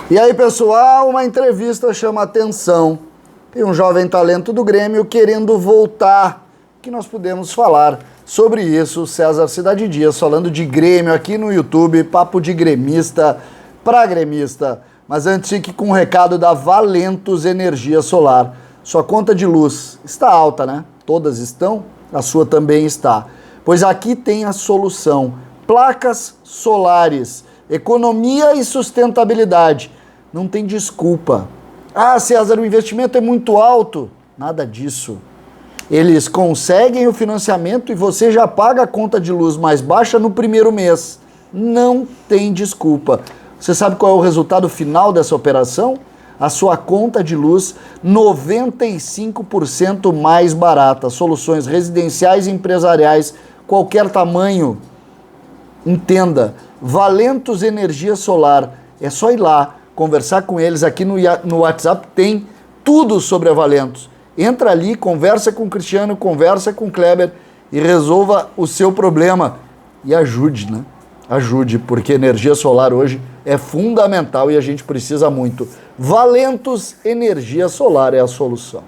E aí, pessoal, uma entrevista chama atenção. Tem um jovem talento do Grêmio querendo voltar. Que nós podemos falar sobre isso, César Cidade Dias, falando de Grêmio aqui no YouTube, papo de gremista para gremista. Mas antes fique com um recado da Valentus Energia Solar. Sua conta de luz está alta, né? Todas estão, a sua também está. Pois aqui tem a solução. Placas solares, economia e sustentabilidade. Não tem desculpa. Ah, César, o investimento é muito alto. Nada disso. Eles conseguem o financiamento e você já paga a conta de luz mais baixa no primeiro mês. Não tem desculpa. Você sabe qual é o resultado final dessa operação? A sua conta de luz 95% mais barata. Soluções residenciais e empresariais, qualquer tamanho. Entenda, Valentus Energia Solar. É só ir lá, conversar com eles. Aqui no WhatsApp tem tudo sobre a Valentus. Entra ali, conversa com o Cristiano, conversa com o Kleber e resolva o seu problema. E ajude, né? Ajude, porque energia solar hoje é fundamental e a gente precisa muito. Valentus Energia Solar é a solução.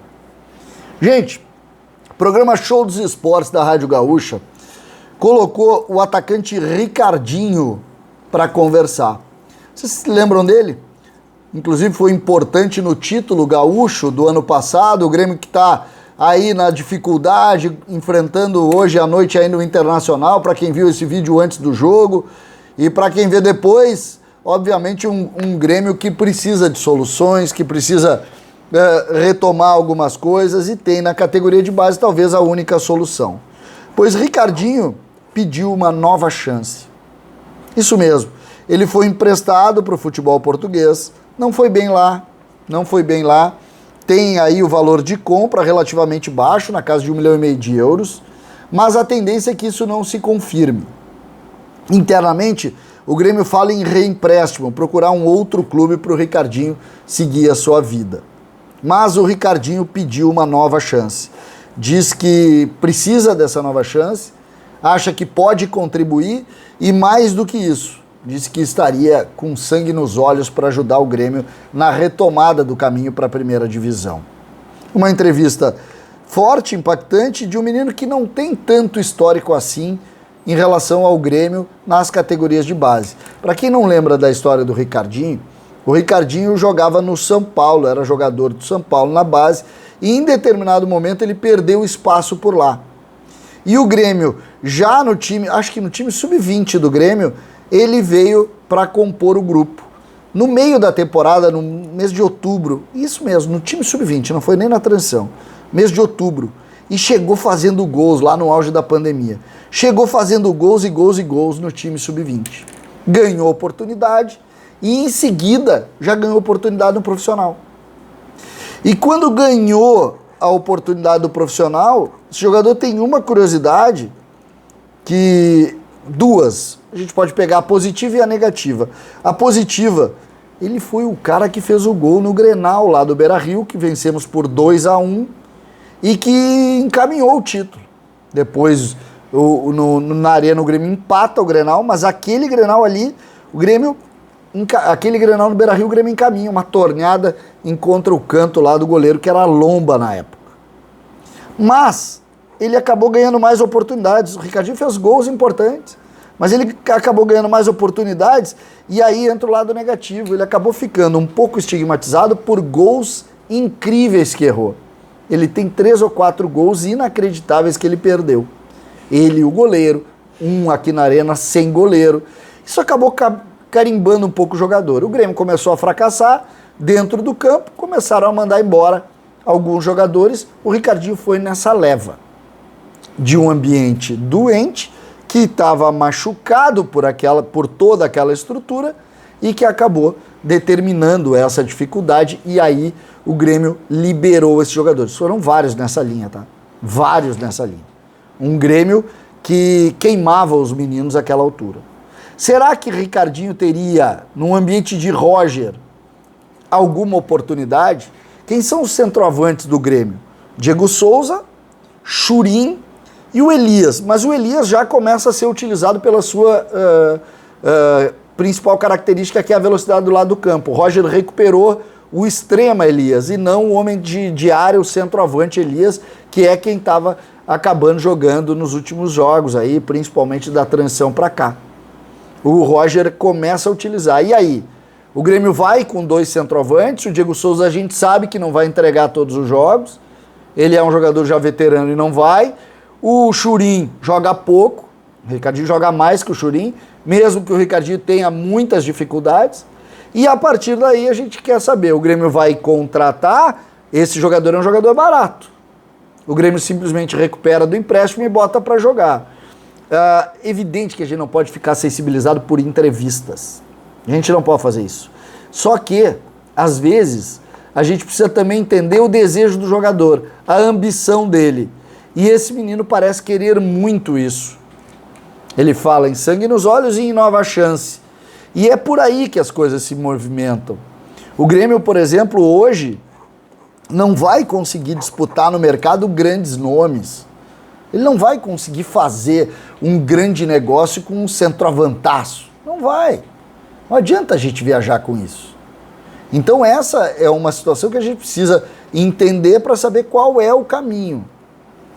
Gente, programa Show dos Esportes da Rádio Gaúcha colocou o atacante Ricardinho para conversar. Vocês se lembram dele? Inclusive foi importante no título gaúcho do ano passado, o Grêmio que está aí na dificuldade, enfrentando hoje à noite aí no Internacional, para quem viu esse vídeo antes do jogo, e para quem vê depois, obviamente um Grêmio que precisa de soluções, que precisa retomar algumas coisas, e tem na categoria de base talvez a única solução. Pois Ricardinho pediu uma nova chance. Isso mesmo, ele foi emprestado para o futebol português, não foi bem lá, tem aí o valor de compra relativamente baixo, na casa de 1,5 milhão de euros, mas a tendência é que isso não se confirme. Internamente, o Grêmio fala em reempréstimo, procurar um outro clube para o Ricardinho seguir a sua vida. Mas o Ricardinho pediu uma nova chance. Diz que precisa dessa nova chance, acha que pode contribuir e mais do que isso, disse que estaria com sangue nos olhos para ajudar o Grêmio na retomada do caminho para a primeira divisão. Uma entrevista forte, impactante, de um menino que não tem tanto histórico assim em relação ao Grêmio nas categorias de base. Para quem não lembra da história do Ricardinho, o Ricardinho jogava no São Paulo, era jogador do São Paulo na base, e em determinado momento ele perdeu espaço por lá. E o Grêmio, já no time, acho que no time sub-20 do Grêmio, ele veio para compor o grupo. No meio da temporada, no mês de outubro, isso mesmo, no time sub-20, não foi nem na transição, mês de outubro, e chegou fazendo gols lá no auge da pandemia. Chegou fazendo gols e gols e gols no time sub-20. Ganhou oportunidade e em seguida já ganhou oportunidade no profissional. E quando ganhou a oportunidade do profissional, esse jogador tem uma curiosidade que... duas, a gente pode pegar a positiva e a negativa. A positiva, ele foi o cara que fez o gol no Grenal lá do Beira-Rio, que vencemos por 2-1 e que encaminhou o título. Depois, na Arena, o Grêmio empata o Grenal, mas aquele Grenal ali, aquele Grenal no Beira-Rio, o Grêmio encaminha uma torneada, encontra o canto lá do goleiro, que era a Lomba na época. Mas ele acabou ganhando mais oportunidades. O Ricardinho fez gols importantes, mas ele acabou ganhando mais oportunidades e aí entra o lado negativo. Ele acabou ficando um pouco estigmatizado por gols incríveis que errou. Ele tem 3 ou 4 gols inacreditáveis que ele perdeu. Ele e o goleiro, um aqui na Arena sem goleiro. Isso acabou carimbando um pouco o jogador. O Grêmio começou a fracassar dentro do campo, começaram a mandar embora alguns jogadores. O Ricardinho foi nessa leva de um ambiente doente, que estava machucado por toda aquela estrutura e que acabou determinando essa dificuldade, e aí o Grêmio liberou esses jogadores. Foram vários nessa linha, tá? Vários nessa linha. Um Grêmio que queimava os meninos àquela altura. Será que Ricardinho teria, num ambiente de Roger, alguma oportunidade? Quem são os centroavantes do Grêmio? Diego Souza, Churin e o Elias. Mas o Elias já começa a ser utilizado pela sua principal característica que é a velocidade do lado do campo. O Roger recuperou o extrema Elias e não o homem de área, o centroavante Elias, que é quem estava acabando jogando nos últimos jogos aí, principalmente da transição para cá. O Roger começa a utilizar. E aí? O Grêmio vai com 2 centroavantes, o Diego Souza a gente sabe que não vai entregar todos os jogos, ele é um jogador já veterano e não vai. O Churin joga pouco, o Ricardinho joga mais que o Churin, mesmo que o Ricardinho tenha muitas dificuldades. E a partir daí a gente quer saber, o Grêmio vai contratar, esse jogador é um jogador barato. O Grêmio simplesmente recupera do empréstimo e bota para jogar. Evidente que a gente não pode ficar sensibilizado por entrevistas. A gente não pode fazer isso. Só que, às vezes, a gente precisa também entender o desejo do jogador, a ambição dele. E esse menino parece querer muito isso. Ele fala em sangue nos olhos e em nova chance. E é por aí que as coisas se movimentam. O Grêmio, por exemplo, hoje não vai conseguir disputar no mercado grandes nomes. Ele não vai conseguir fazer um grande negócio com um centroavantaço. Não vai. Não adianta a gente viajar com isso. Então essa é uma situação que a gente precisa entender para saber qual é o caminho.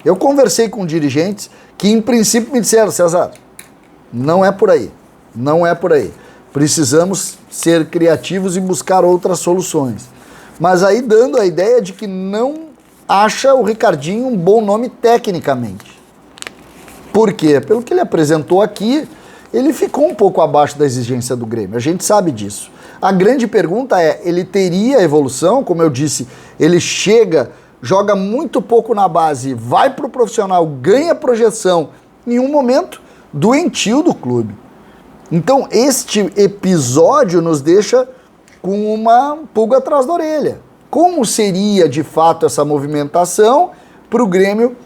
Eu conversei com dirigentes que em princípio me disseram, César, não é por aí. Não é por aí. Precisamos ser criativos e buscar outras soluções. Mas aí dando a ideia de que não acha o Ricardinho um bom nome tecnicamente. Por quê? Pelo que ele apresentou aqui, ele ficou um pouco abaixo da exigência do Grêmio. A gente sabe disso. A grande pergunta é, ele teria evolução? Como eu disse, ele chega, joga muito pouco na base, vai para o profissional, ganha projeção em um momento doentio do clube. Então, este episódio nos deixa com uma pulga atrás da orelha. Como seria, de fato, essa movimentação para o Grêmio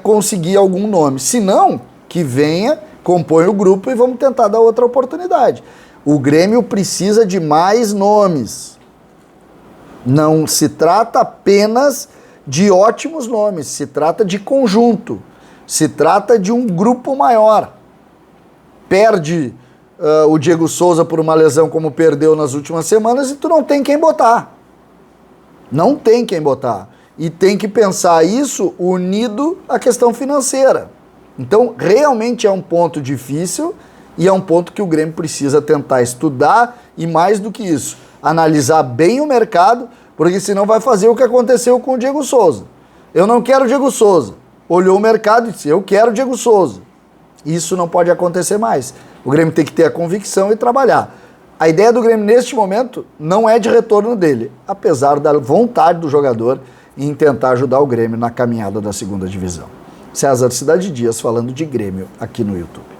conseguir algum nome? Se não, que venha, compõe o grupo e vamos tentar dar outra oportunidade. O Grêmio precisa de mais nomes. Não se trata apenas de ótimos nomes, se trata de conjunto, se trata de um grupo maior. Perde o Diego Souza por uma lesão como perdeu nas últimas semanas e tu não tem quem botar. Não tem quem botar. E tem que pensar isso unido à questão financeira. Então, realmente é um ponto difícil e é um ponto que o Grêmio precisa tentar estudar e, mais do que isso, analisar bem o mercado, porque senão vai fazer o que aconteceu com o Diego Souza. Eu não quero o Diego Souza. Olhou o mercado e disse, eu quero o Diego Souza. Isso não pode acontecer mais. O Grêmio tem que ter a convicção e trabalhar. A ideia do Grêmio neste momento não é de retorno dele, apesar da vontade do jogador em tentar ajudar o Grêmio na caminhada da segunda divisão. César Cidade Dias falando de Grêmio aqui no YouTube.